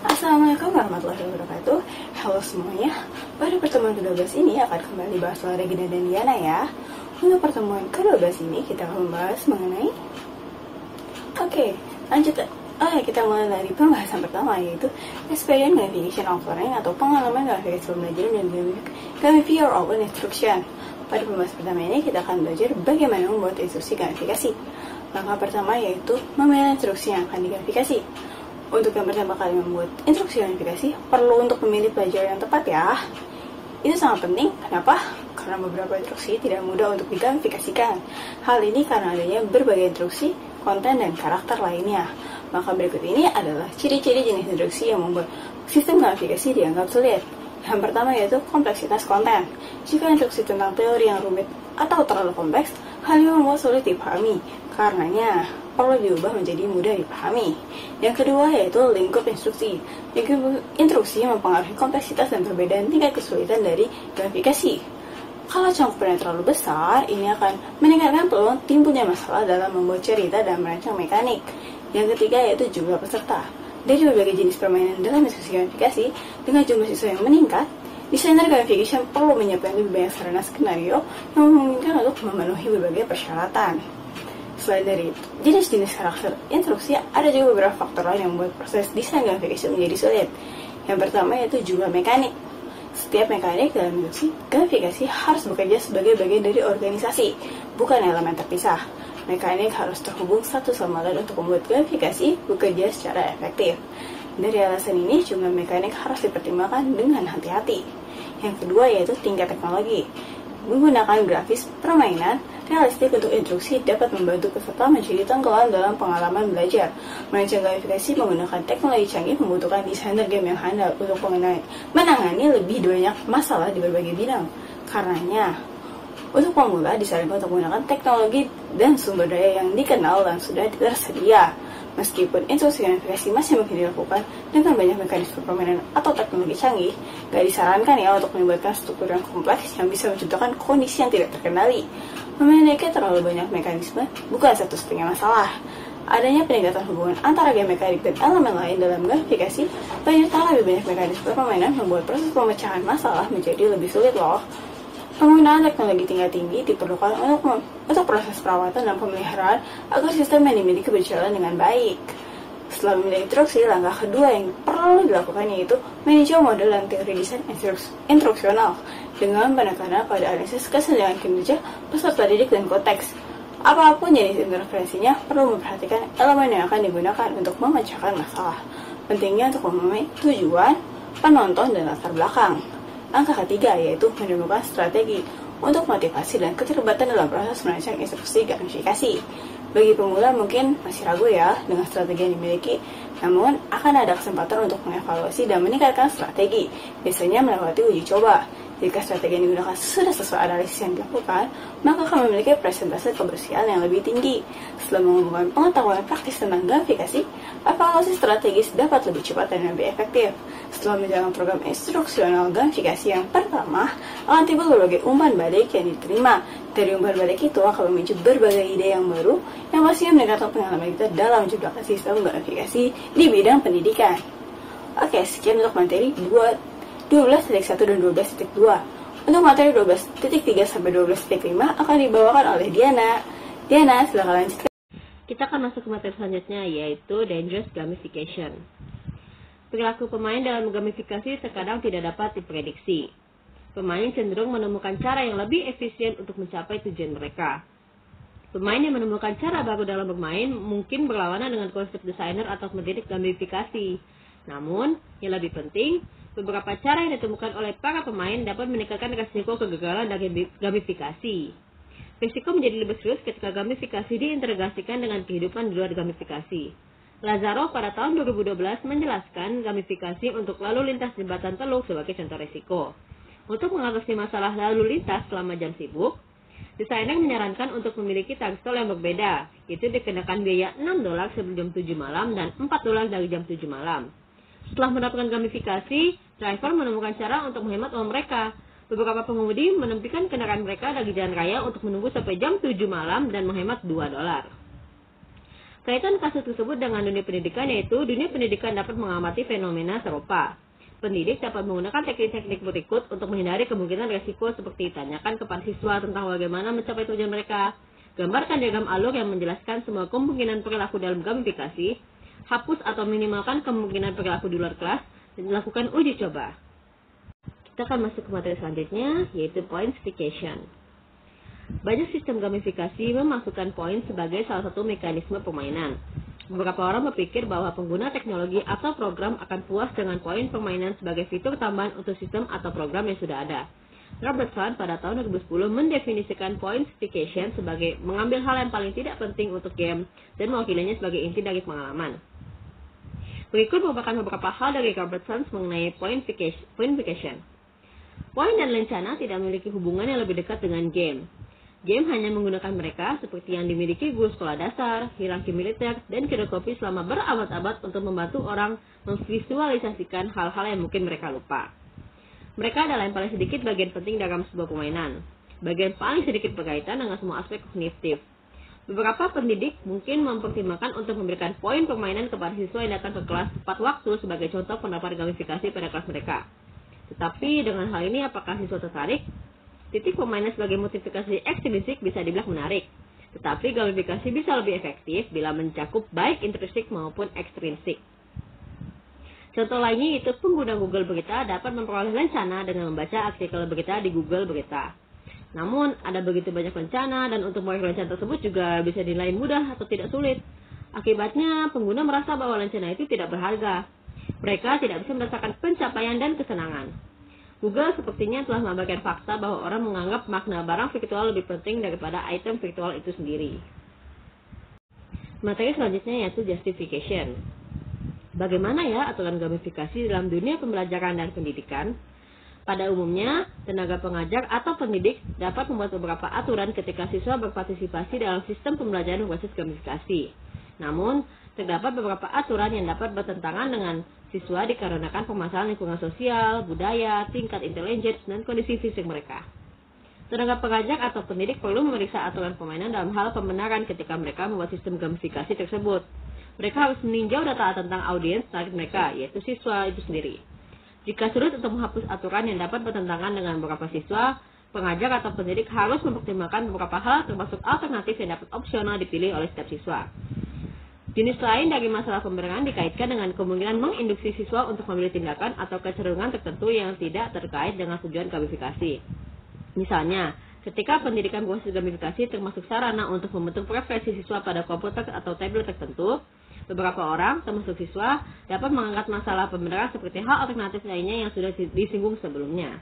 Assalamualaikum warahmatullahi wabarakatuh. Halo semuanya. Pada pertemuan ke-12 ini akan kembali bahas soal Regina dan Diana ya. Untuk pertemuan ke-12 ini kita akan membahas mengenai lanjut. Kita mulai dari pembahasan pertama, yaitu Experience Gamification of Learning atau pengalaman gamifikasi pembelajaran dan Gamify Your Own Instruction. Pada pembahasan pertama ini kita akan belajar bagaimana membuat instruksi gamifikasi. Langkah pertama yaitu memilih instruksi yang akan digamifikasi. Untuk yang pertama kali membuat instruksi gamifikasi, perlu untuk memilih pelajaran yang tepat ya. Itu sangat penting. Kenapa? Karena beberapa instruksi tidak mudah untuk digamifikasikan. Hal ini karena adanya berbagai instruksi, konten, dan karakter lainnya. Maka berikut ini adalah ciri-ciri jenis instruksi yang membuat sistem gamifikasi dianggap sulit. Yang pertama yaitu kompleksitas konten. Jika instruksi tentang teori yang rumit atau terlalu kompleks, hal ini membuat sulit dipahami. Karenanya, perlu diubah menjadi mudah dipahami. Yang kedua yaitu lingkup instruksi. Lingkup instruksi mempengaruhi kompleksitas dan perbedaan tingkat kesulitan dari gamifikasi. Kalau cakupannya terlalu besar, ini akan meningkatkan peluang timbulnya masalah dalam membuat cerita dan merancang mekanik. Yang ketiga yaitu jumlah peserta. Dari berbagai jenis permainan dalam instruksi gamifikasi, dengan jumlah siswa yang meningkat, desainer gamification perlu menyiapkan lebih banyak sarana skenario yang memungkinkan untuk memenuhi berbagai persyaratan. Selain dari jenis-jenis karakter instruksi, ada juga beberapa faktor lain yang membuat proses desain gamifikasi menjadi sulit. Yang pertama yaitu jumlah mekanik. Setiap mekanik dalam instruksi gamifikasi harus bekerja sebagai bagian dari organisasi, bukan elemen terpisah. Mekanik harus terhubung satu sama lain untuk membuat gamifikasi bekerja secara efektif. Dari alasan ini, jumlah mekanik harus dipertimbangkan dengan hati-hati. Yang kedua yaitu tingkat teknologi. Menggunakan grafis permainan realistik untuk instruksi dapat membantu peserta menjadi tenggelam dalam pengalaman belajar. Merancang gamifikasi menggunakan teknologi canggih membutuhkan desainer game yang handal untuk menangani lebih banyak masalah di berbagai bidang. Karenanya, untuk pemula disarankan untuk menggunakan teknologi dan sumber daya yang dikenal dan sudah tersedia. Meskipun instruksi gamifikasi masih mungkin dilakukan dengan banyak mekanisme permainan atau teknologi canggih, gak disarankan ya untuk melibatkan struktur yang kompleks yang bisa menciptakan kondisi yang tidak terkendali. Memiliki terlalu banyak mekanisme bukan satu-satunya masalah. Adanya peningkatan hubungan antara game mekanik dan elemen lain dalam gamifikasi, penyertaan lebih banyak mekanisme permainan membuat proses pemecahan masalah menjadi lebih sulit loh. Penggunaan teknologi tingkat tinggi diperlukan untuk proses perawatan dan pemeliharaan agar sistem yang dimiliki berjalan dengan baik. Setelah memilih instruksi, langkah kedua yang perlu dilakukan yaitu meninjau model dan teori desain instruksional dengan penekanan pada analisis kesenjangan kinerja peserta didik dan konteks. Apapun jenis intervensinya, perlu memperhatikan elemen yang akan digunakan untuk memecahkan masalah. Pentingnya untuk memahami tujuan, penonton, dan latar belakang. Langkah ketiga yaitu menemukan strategi untuk motivasi dan keterlibatan dalam proses merancang instruksi gamifikasi. Bagi pemula mungkin masih ragu ya dengan strategi yang dimiliki, namun akan ada kesempatan untuk mengevaluasi dan meningkatkan strategi, biasanya melewati uji coba. Jika strategi yang digunakan sudah sesuai analisis yang dilakukan, maka akan memiliki presentase kebersihan yang lebih tinggi. Setelah mengumpulkan pengetahuan praktis tentang gamifikasi, evaluasi strategis dapat lebih cepat dan lebih efektif. Setelah menjalankan program instruksional gamifikasi yang pertama, akan timbul berbagai umpan balik yang diterima. Dari umpan balik itu akan memicu berbagai ide yang baru yang pastinya meningkatkan pengalaman kita dalam menciptakan sistem gamifikasi di bidang pendidikan. Oke, sekian untuk materi 12.1 dan 12.2. Untuk materi 12.3 sampai 12.5 akan dibawakan oleh Diana. Diana, silakan lanjutkan. Kita akan masuk ke materi selanjutnya, yaitu Dangerous Gamification. Perilaku pemain dalam gamifikasi terkadang tidak dapat diprediksi. Pemain cenderung menemukan cara yang lebih efisien untuk mencapai tujuan mereka. Pemain yang menemukan cara baru dalam bermain mungkin berlawanan dengan konsep desainer atau pendidik gamifikasi. Namun, yang lebih penting, beberapa cara yang ditemukan oleh para pemain dapat meningkatkan risiko kegagalan dari gamifikasi. Risiko menjadi lebih serius ketika gamifikasi diintegrasikan dengan kehidupan di luar gamifikasi. Lazarov pada tahun 2012 menjelaskan gamifikasi untuk lalu lintas jembatan Teluk sebagai contoh risiko. Untuk mengatasi masalah lalu lintas selama jam sibuk, desainer menyarankan untuk memiliki time slot yang berbeda, yaitu dikenakan biaya $6 sebelum jam 7 malam dan $4 dari jam 7 malam. Setelah mendapatkan gamifikasi, driver menemukan cara untuk menghemat uang mereka. Beberapa pengemudi menepikan kendaraan mereka dari jalan raya untuk menunggu sampai jam 7 malam dan menghemat $2. Kaitan kasus tersebut dengan dunia pendidikan yaitu dunia pendidikan dapat mengamati fenomena serupa. Pendidik dapat menggunakan teknik-teknik berikut untuk menghindari kemungkinan resiko seperti tanyakan kepada siswa tentang bagaimana mencapai tujuan mereka, gambarkan diagram alur yang menjelaskan semua kemungkinan perilaku dalam gamifikasi, hapus atau minimalkan kemungkinan perilaku di luar kelas, dan lakukan uji coba. Kita akan masuk ke materi selanjutnya, yaitu pointsification. Banyak sistem gamifikasi memasukkan poin sebagai salah satu mekanisme permainan. Beberapa orang berpikir bahwa pengguna teknologi atau program akan puas dengan poin permainan sebagai fitur tambahan untuk sistem atau program yang sudah ada. Robertson pada tahun 2010 mendefinisikan pointsification sebagai mengambil hal yang paling tidak penting untuk game dan mewakilinya sebagai inti dari pengalaman. Berikut merupakan beberapa hal dari Robertson mengenai pointsification. Poin dan lencana tidak memiliki hubungan yang lebih dekat dengan game. Game hanya menggunakan mereka seperti yang dimiliki guru sekolah dasar, hierarki militer, dan kedai kopi selama berabad-abad untuk membantu orang memvisualisasikan hal-hal yang mungkin mereka lupa. Mereka adalah yang paling sedikit bagian penting dalam sebuah permainan. Bagian paling sedikit berkaitan dengan semua aspek kognitif. Beberapa pendidik mungkin mempertimbangkan untuk memberikan poin permainan kepada siswa yang datang ke kelas tepat waktu sebagai contoh penerapan gamifikasi pada kelas mereka. Tetapi dengan hal ini apakah siswa tertarik? Titik permainan sebagai motivasi ekstrinsik bisa dibilang menarik. Tetapi gamifikasi bisa lebih efektif bila mencakup baik intrinsik maupun ekstrinsik. Contoh lainnya yaitu pengguna Google Berita dapat memperoleh lencana dengan membaca artikel berita di Google Berita. Namun, ada begitu banyak lencana dan untuk meraih lencana tersebut juga bisa dinilai mudah atau tidak sulit. Akibatnya, pengguna merasa bahwa lencana itu tidak berharga. Mereka tidak bisa merasakan pencapaian dan kesenangan. Google sepertinya telah memberikan fakta bahwa orang menganggap makna barang virtual lebih penting daripada item virtual itu sendiri. Materi selanjutnya yaitu justification. Bagaimana ya aturan gamifikasi dalam dunia pembelajaran dan pendidikan? Pada umumnya, tenaga pengajar atau pendidik dapat membuat beberapa aturan ketika siswa berpartisipasi dalam sistem pembelajaran berbasis gamifikasi. Namun, terdapat beberapa aturan yang dapat bertentangan dengan siswa dikarenakan permasalahan lingkungan sosial, budaya, tingkat intelijen, dan kondisi fisik mereka. Tenaga pengajar atau pendidik perlu memeriksa aturan permainan dalam hal pembenaran ketika mereka membuat sistem gamifikasi tersebut. Mereka harus meninjau data tentang audiens target mereka, yaitu siswa itu sendiri. Jika sulit untuk menghapus aturan yang dapat bertentangan dengan beberapa siswa, pengajar atau pendidik harus mempertimbangkan beberapa hal termasuk alternatif yang dapat opsional dipilih oleh setiap siswa. Jenis lain dari masalah pembenaran dikaitkan dengan kemungkinan menginduksi siswa untuk memilih tindakan atau kecenderungan tertentu yang tidak terkait dengan tujuan gamifikasi. Misalnya, ketika pendidikan berbasis gamifikasi termasuk sarana untuk membentuk preferensi siswa pada komputer atau tablet tertentu, beberapa orang, termasuk siswa, dapat mengangkat masalah pembenaran seperti hal alternatif lainnya yang sudah disinggung sebelumnya.